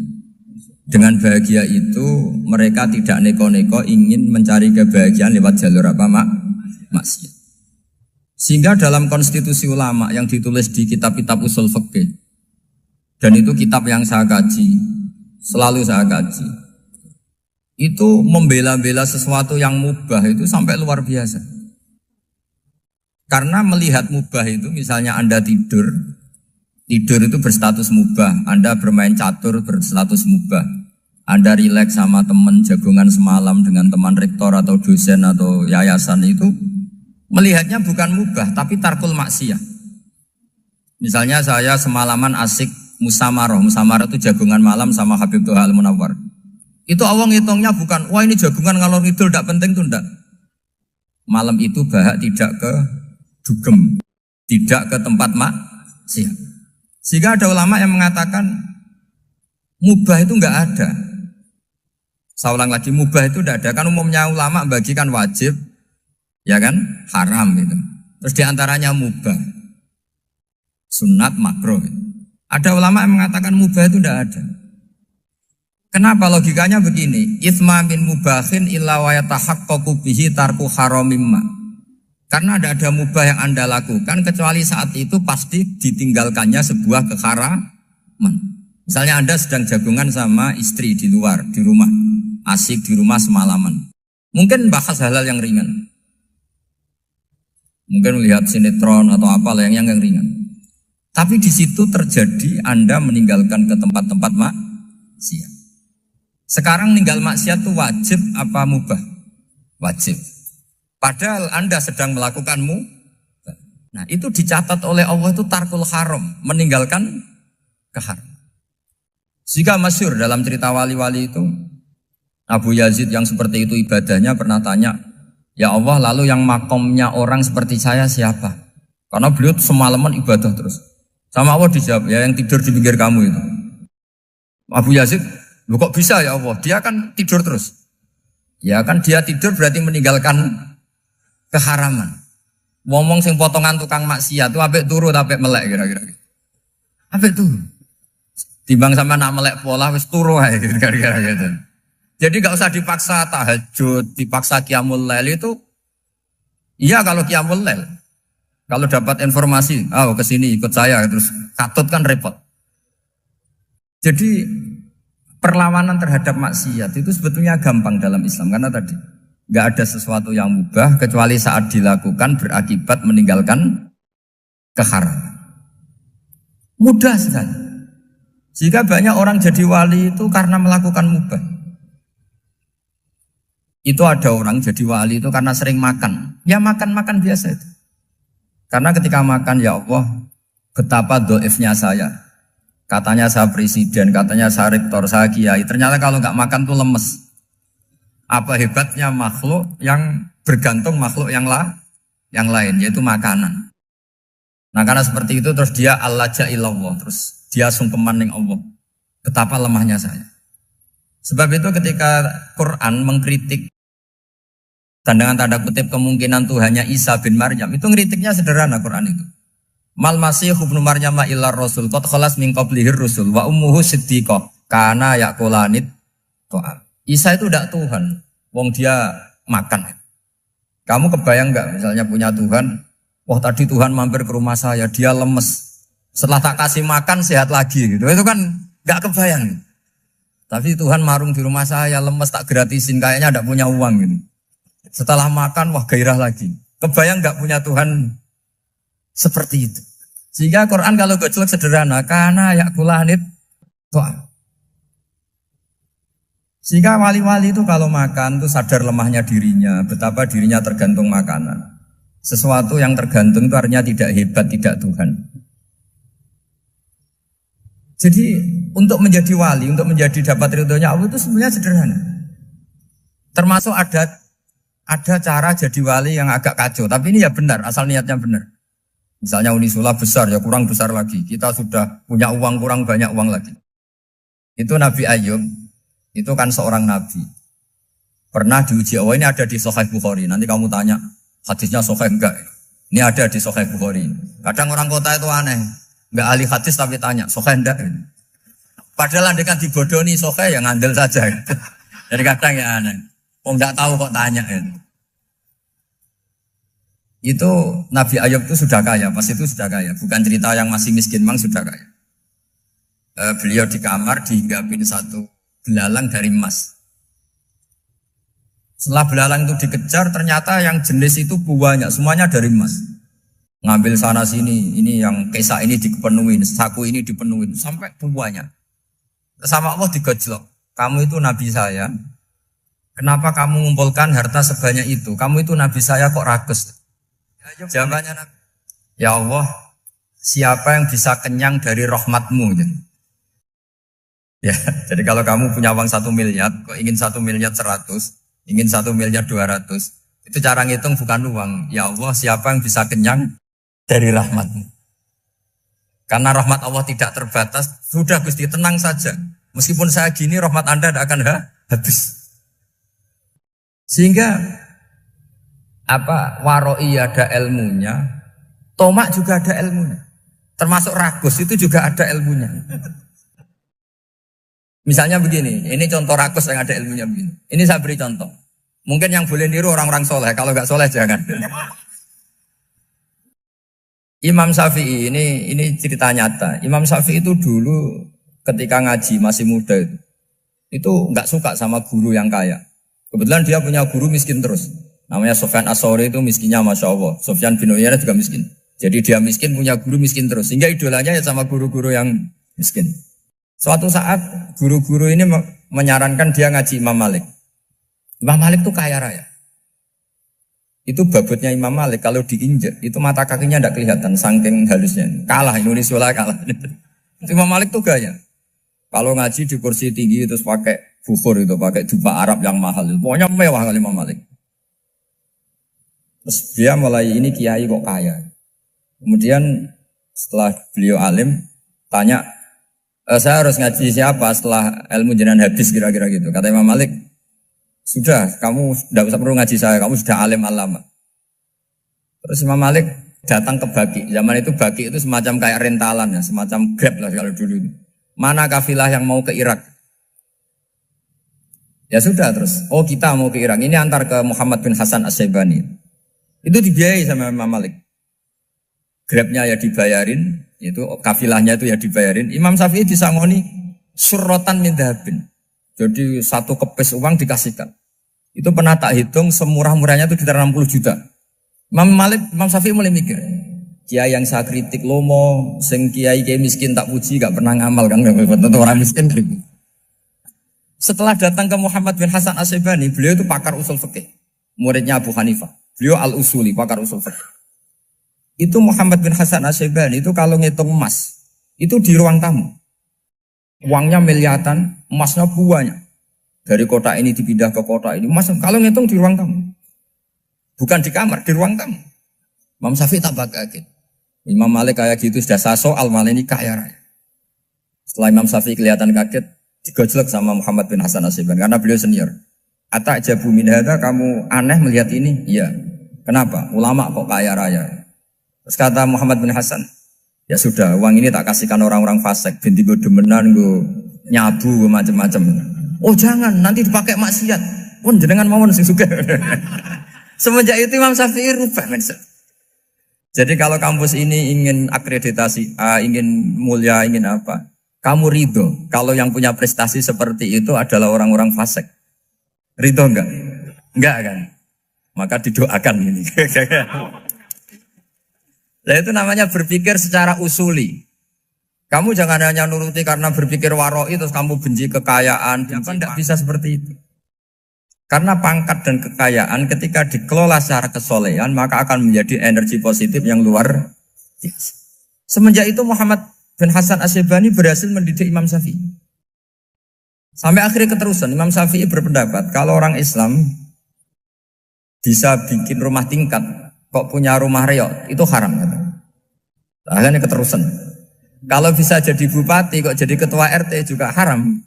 Dengan bahagia itu mereka tidak neko-neko ingin mencari kebahagiaan lewat jalur apa maksiat. Sehingga dalam konstitusi ulama yang ditulis di kitab-kitab usul fikih, dan itu kitab yang saya kaji, selalu saya kaji, itu membela-bela sesuatu yang mubah itu sampai luar biasa. Karena melihat mubah itu, misalnya Anda tidur itu berstatus mubah. Anda bermain catur berstatus mubah. Anda rileks sama teman jagongan semalam dengan teman rektor atau dosen atau yayasan itu, melihatnya bukan mubah, tapi tarkul maksiyah. Misalnya saya semalaman asik musamarah itu jagongan malam sama Habib Toha Al-Munawwar. Itu awang hitungnya bukan, wah ini jagongan ngalor ngidul tidak penting tuh enggak. Malam itu bahak tidak ke dugem, tidak ke tempat maksiat. Sehingga ada ulama yang mengatakan mubah itu enggak ada. Saya ulang lagi, mubah itu enggak ada. Kan umumnya ulama bagikan wajib, ya kan, haram itu. Terus diantaranya mubah, sunat, makruh. Ada ulama yang mengatakan mubah itu enggak ada. Kenapa? Logikanya begini, itsma min mubahin illa wa yatahaqqaqu bihi tarku haramimma. Karena ada mubah yang Anda lakukan kecuali saat itu pasti ditinggalkannya sebuah keharaman. Misalnya Anda sedang jagungan sama istri di luar, di rumah, asik di rumah semalaman. Mungkin bahas hal-hal yang ringan. Mungkin melihat sinetron atau apa yang ringan. Tapi di situ terjadi Anda meninggalkan ke tempat-tempat maksiat. Sekarang ninggal maksiat itu wajib apa mubah? Wajib. Padahal Anda sedang melakukanmu. Nah itu dicatat oleh Allah itu tarkul haram, meninggalkan keharam. Jika masyhur dalam cerita wali-wali itu, Abu Yazid yang seperti itu ibadahnya pernah tanya, ya Allah lalu yang makomnya orang seperti saya siapa? Karena beliau semalaman ibadah terus. Sama Allah dijawab, ya yang tidur di pinggir kamu itu. Abu Yazid, loh kok bisa ya Allah? Dia kan tidur terus. Ya kan dia tidur berarti meninggalkan keharaman. Ngomong sing potongan tukang maksiat itu apik turu apik melek kira-kira. Apik turu. Timbang sama nak melek pola wis turu ae kira-kira gitu. Jadi enggak usah dipaksa tahajud, dipaksa qiyamul lail itu. Iya kalau qiyamul lail. Kalau dapat informasi, ke sini ikut saya terus katut kan repot. Jadi perlawanan terhadap maksiat itu sebetulnya gampang dalam Islam karena tadi nggak ada sesuatu yang mubah kecuali saat dilakukan berakibat meninggalkan keharaman. Mudah sekali. Jika banyak orang jadi wali itu karena melakukan mubah. Itu ada orang jadi wali itu karena sering makan. Ya makan-makan biasa itu. Karena ketika makan, ya Allah, betapa doifnya saya. Katanya saya presiden, katanya saya rektor, saya kiai. Ternyata kalau nggak makan tuh lemes. Apa hebatnya makhluk yang bergantung makhluk yang lain, yaitu makanan. Nah karena seperti itu terus dia al-laja ilallah, terus dia sungkeman ning Allah. Betapa lemahnya saya. Sebab itu ketika Quran mengkritik dan dengan tanda kutip kemungkinan Tuhannya Isa bin Maryam, itu ngeritiknya sederhana Quran itu. Mal masih ibnu Maryam illa rasul qad khalas min qablihir rusul wa ummuhu siddiqah kana yaqulanit ta'am. Isa itu tidak Tuhan, wong dia makan. Kamu kebayang enggak misalnya punya Tuhan, wah tadi Tuhan mampir ke rumah saya, dia lemes. Setelah tak kasih makan sehat lagi gitu. Itu kan enggak kebayang. Tapi Tuhan marung di rumah saya, lemes tak gratisin, kayaknya enggak punya uang gitu. Setelah makan, wah gairah lagi. Kebayang enggak punya Tuhan seperti itu. Sehingga Quran kalau gojlok sederhana, karena yakulanit tuh. Sehingga wali-wali itu kalau makan itu sadar lemahnya dirinya, betapa dirinya tergantung makanan. Sesuatu yang tergantung itu artinya tidak hebat, tidak Tuhan. Jadi untuk menjadi wali, untuk menjadi dapat ridhonya Allah itu sebenarnya sederhana. Termasuk ada cara jadi wali yang agak kacau, tapi ini ya benar, asal niatnya benar. Misalnya Unisula besar, ya kurang besar lagi. Kita sudah punya uang, kurang banyak uang lagi. Itu Nabi Ayub, itu kan seorang nabi. Pernah diuji Allah, ini ada di Sahih Bukhari. Nanti kamu tanya, hadisnya Sahih enggak? Ini ada di Sahih Bukhari. Kadang orang kota itu aneh, enggak ahli hadis tapi tanya, Sahih enggak? Padahal andekan dibodohi Sahih, ya ngandel saja. Jadi kadang ya aneh. Oh enggak tahu kok tanya itu. Itu Nabi Ayub itu sudah kaya, pas itu sudah kaya. Bukan cerita yang masih miskin, memang sudah kaya. Beliau di kamar dihinggapin satu belalang dari emas. Setelah belalang itu dikejar, ternyata yang jenis itu banyak, semuanya dari emas. Ngambil sana sini, ini yang kesak ini dipenuhin, saku ini dipenuhin, sampai banyak. Sama Allah digojlok. Kamu itu Nabi saya, kenapa kamu mengumpulkan harta sebanyak itu? Kamu itu Nabi saya kok rakus? Jawabannya Nabi, ya Allah, siapa yang bisa kenyang dari rahmatmu? Ya, jadi kalau kamu punya uang 1 miliar, kok ingin 1 miliar 100, ingin 1 miliar 200, itu cara ngitung bukan uang. Ya Allah, siapa yang bisa kenyang dari rahmatmu? Karena rahmat Allah tidak terbatas, sudah Gusti tenang saja. Meskipun saya gini, rahmat Anda tidak akan habis. Sehingga waroi ada ilmunya, tomak juga ada ilmunya. Termasuk rakus itu juga ada ilmunya. Misalnya begini, ini contoh rakus yang ada ilmunya begini. Ini saya beri contoh. Mungkin yang boleh niru orang-orang soleh, kalau nggak soleh jangan. Imam Syafi'i ini cerita nyata. Imam Syafi'i itu dulu ketika ngaji masih muda itu nggak suka sama guru yang kaya. Kebetulan dia punya guru miskin terus. Namanya Sufyan As-Tsauri, itu miskinnya Masya Allah. Sufyan bin Uyainah juga miskin. Jadi dia miskin, punya guru miskin terus. Sehingga idolanya ya sama guru-guru yang miskin. Suatu saat guru-guru ini menyarankan dia ngaji Imam Malik. Imam Malik itu kaya raya. Itu babutnya Imam Malik, kalau diinjek, itu mata kakinya tidak kelihatan, saking halusnya. Kalah, Indonesia lah kalah. Imam Malik itu gaya. Kalau ngaji di kursi tinggi, terus pakai bukhur itu, pakai jubah Arab yang mahal. Pokoknya mewah kali Imam Malik. Terus dia mulai, ini kiai kok kaya. Kemudian setelah beliau alim, tanya, saya harus ngaji siapa setelah ilmu jenengan habis kira-kira gitu. Kata Imam Malik, sudah, kamu tidak usah perlu ngaji saya, kamu sudah alim alama. Terus Imam Malik datang ke Baki. Zaman itu Baki itu semacam kayak rentalan ya, semacam Grab lah kalau dulu. Mana kafilah yang mau ke Irak? Ya sudah terus, oh kita mau ke Irak. Ini antar ke Muhammad bin Hasan As-Syaibani. Itu dibiayai sama Imam Malik. Grabnya ya dibayarin, itu kafilahnya itu ya dibayarin. Imam Syafi'i disangoni surrotan min dhahabin. Jadi satu kepes uang dikasihkan. Itu pernah tak hitung semurah-murahnya itu sekitar 60 juta. Imam Syafi'i mulai mikir, Kiai yang saya kritik lomo, sing kiai miskin tak puji, gak pernah ngamal kan, tentu orang miskin. Setelah datang ke Muhammad bin Hasan Asy'ibani, beliau itu pakar usul fikih, muridnya Abu Hanifah. Beliau al-usuli, pakar usul fikih. Itu Muhammad bin Hasan Asy'ibani itu kalau ngitung emas, itu di ruang tamu. Uangnya miliaran, emasnya banyak. Dari kota ini dipindah ke kota ini, emas kalau ngitung di ruang tamu. Bukan di kamar, di ruang tamu. Imam Syafi'i tambah kaget. Imam Malik kayak gitu sudah saya soal, malah ini kaya raya. Setelah Imam Syafi'i kelihatan kaget, digojlok sama Muhammad bin Hasan Asy'ibani karena beliau senior. Ata'jabu min hadza, kamu aneh melihat ini? Iya. Kenapa? Ulama kok kaya raya. Terus kata Muhammad bin Hasan, ya sudah, uang ini tak kasihkan orang-orang fasik, binti gue demenan, gue nyabu, gue macam-macam. Oh jangan, nanti dipakai maksiat. Pun jenengan mawon sing sugih. Semenjak itu Imam Syafi'i rubah mindset. Jadi kalau kampus ini ingin akreditasi A, ingin mulia, ingin apa, kamu ridho kalau yang punya prestasi seperti itu adalah orang-orang fasik. Ridho enggak? Enggak kan? Maka didoakan ini. Nah itu namanya berpikir secara usuli. Kamu jangan hanya nuruti karena berpikir waroi terus kamu benci kekayaan. Tidak bisa seperti itu. Karena pangkat dan kekayaan ketika dikelola secara kesolehan maka akan menjadi energi positif yang luar biasa. Semenjak itu Muhammad bin Hasan Asy'ibani berhasil mendidik Imam Syafi'i. Sampai akhirnya keterusan Imam Syafi'i berpendapat kalau orang Islam bisa bikin rumah tingkat kok punya rumah reot itu haram. Akhirnya keterusan. Kalau bisa jadi bupati kok jadi ketua RT juga haram.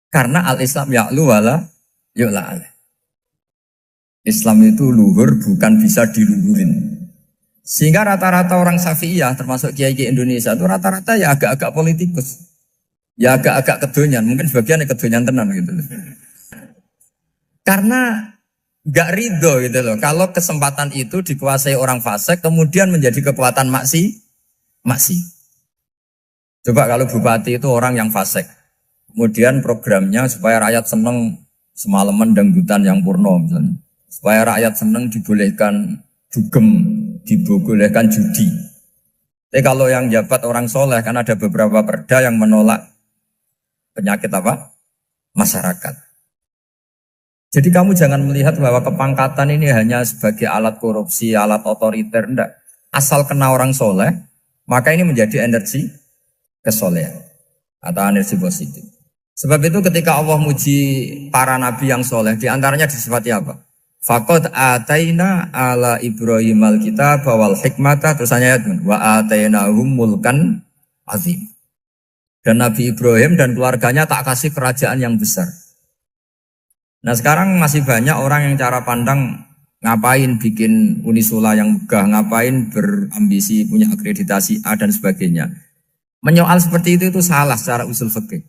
Karena al-Islam ya'lu wala yu'la alaih. Islam itu luhur bukan bisa diluhurin. Sehingga rata-rata orang Syafi'iyah termasuk kiai-kiai Indonesia itu rata-rata ya agak-agak politikus. Ya agak-agak kedonyan, mungkin sebagian kedonyan tenan gitu. Karena gak ridho gitu loh. Kalau kesempatan itu dikuasai orang fasik kemudian menjadi kekuatan maksi. Coba kalau bupati itu orang yang fasik. Kemudian programnya supaya rakyat seneng semalaman dangdutan yang purno misalnya. Supaya rakyat seneng dibolehkan dugem, dibolehkan judi. Tapi kalau yang jabat orang soleh kan ada beberapa perda yang menolak penyakit apa? Masyarakat. Jadi kamu jangan melihat bahwa kepangkatan ini hanya sebagai alat korupsi, alat otoriter, enggak. Asal kena orang soleh, maka ini menjadi energi kesolehan atau energi positif. Sebab itu ketika Allah muji para nabi yang soleh, diantaranya disifati apa? Faqad ataina ala Ibrahim al-kitab wal hikmata, terus ayat wa atainahum mulkan azim. Dan Nabi Ibrahim dan keluarganya tak kasih kerajaan yang besar. Nah sekarang masih banyak orang yang cara pandang ngapain bikin unisula yang megah, ngapain berambisi punya akreditasi A dan sebagainya. Menyoal seperti itu salah secara usul fikih.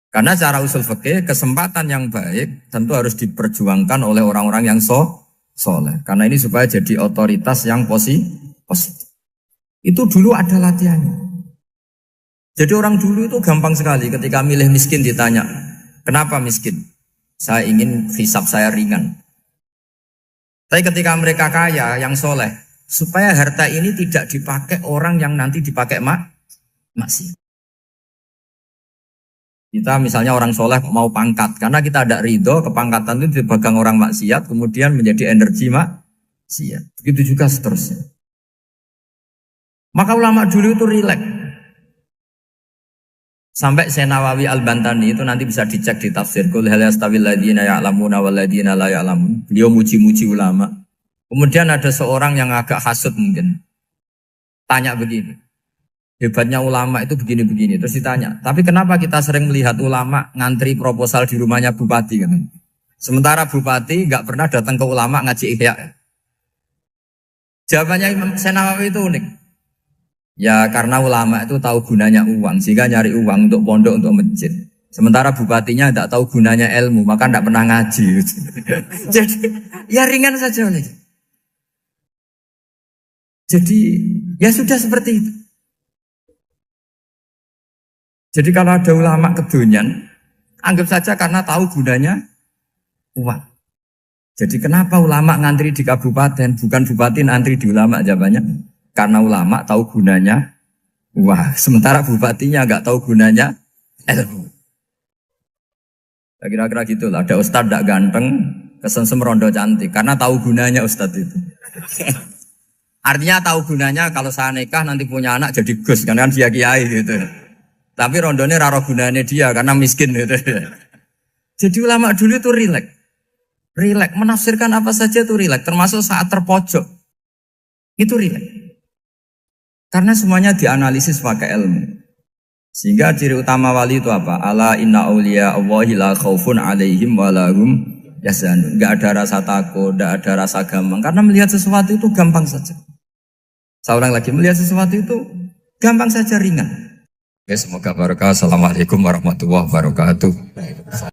Karena secara usul fikih kesempatan yang baik tentu harus diperjuangkan oleh orang-orang yang soleh. Karena ini supaya jadi otoritas yang positif. Itu dulu ada latihannya. Jadi orang dulu itu gampang sekali ketika milih miskin ditanya, kenapa miskin? Saya ingin hisab saya ringan. Tapi ketika mereka kaya yang soleh, supaya harta ini tidak dipakai orang yang nanti dipakai maksiat. Kita misalnya orang soleh mau pangkat, karena kita ada ridho, kepangkatan itu dipegang orang maksiat, kemudian menjadi energi maksiat. Begitu juga seterusnya. Maka ulama dulu itu rileks. Sampai Nawawi Al-Bantani itu nanti bisa dicek di tafsir. Qul hal yastawil ladzina ya'lamuna wal ladzina la ya'lamun. Beliau muji-muji ulama. Kemudian ada seorang yang agak hasut mungkin. Tanya begini. Hebatnya ulama itu begini-begini. Terus ditanya, tapi kenapa kita sering melihat ulama ngantri proposal di rumahnya bupati kan? Sementara bupati nggak pernah datang ke ulama ngaji ihya. Jawabannya Imam Nawawi itu unik. Ya karena ulama itu tahu gunanya uang, sehingga nyari uang untuk pondok, untuk masjid. Sementara bupatinya tidak tahu gunanya ilmu, maka tidak pernah ngaji. Jadi ya ringan saja. Jadi ya sudah seperti itu. Jadi kalau ada ulama kedonyan, anggap saja karena tahu gunanya uang. Jadi kenapa ulama ngantri di kabupaten, bukan bupati ngantri di ulama? Jawabannya karena ulama tahu gunanya. Wah, sementara bupatinya nggak tahu gunanya ilmu. Kira-kira gitu lah. Ada ustadz tidak ganteng, kesensem rondo cantik, karena tahu gunanya ustadz itu. Artinya tahu gunanya kalau saya nikah nanti punya anak jadi gus, kan dia kiai gitu. Tapi rondonya raro gunanya dia karena miskin gitu. Jadi ulama dulu itu rileks. Rileks, menafsirkan apa saja itu rileks, termasuk saat terpojok. Itu rileks. Karena semuanya dianalisis pakai ilmu. Sehingga ciri utama wali itu apa? Ala inna awliya Allahi la khaufun alaihim walahum yahzanun. Enggak ada rasa takut, enggak ada rasa gampang. Karena melihat sesuatu itu gampang saja. Saya ulang lagi, melihat sesuatu itu gampang saja, ringan. Oke, semoga barokah. Assalamualaikum warahmatullahi wabarakatuh.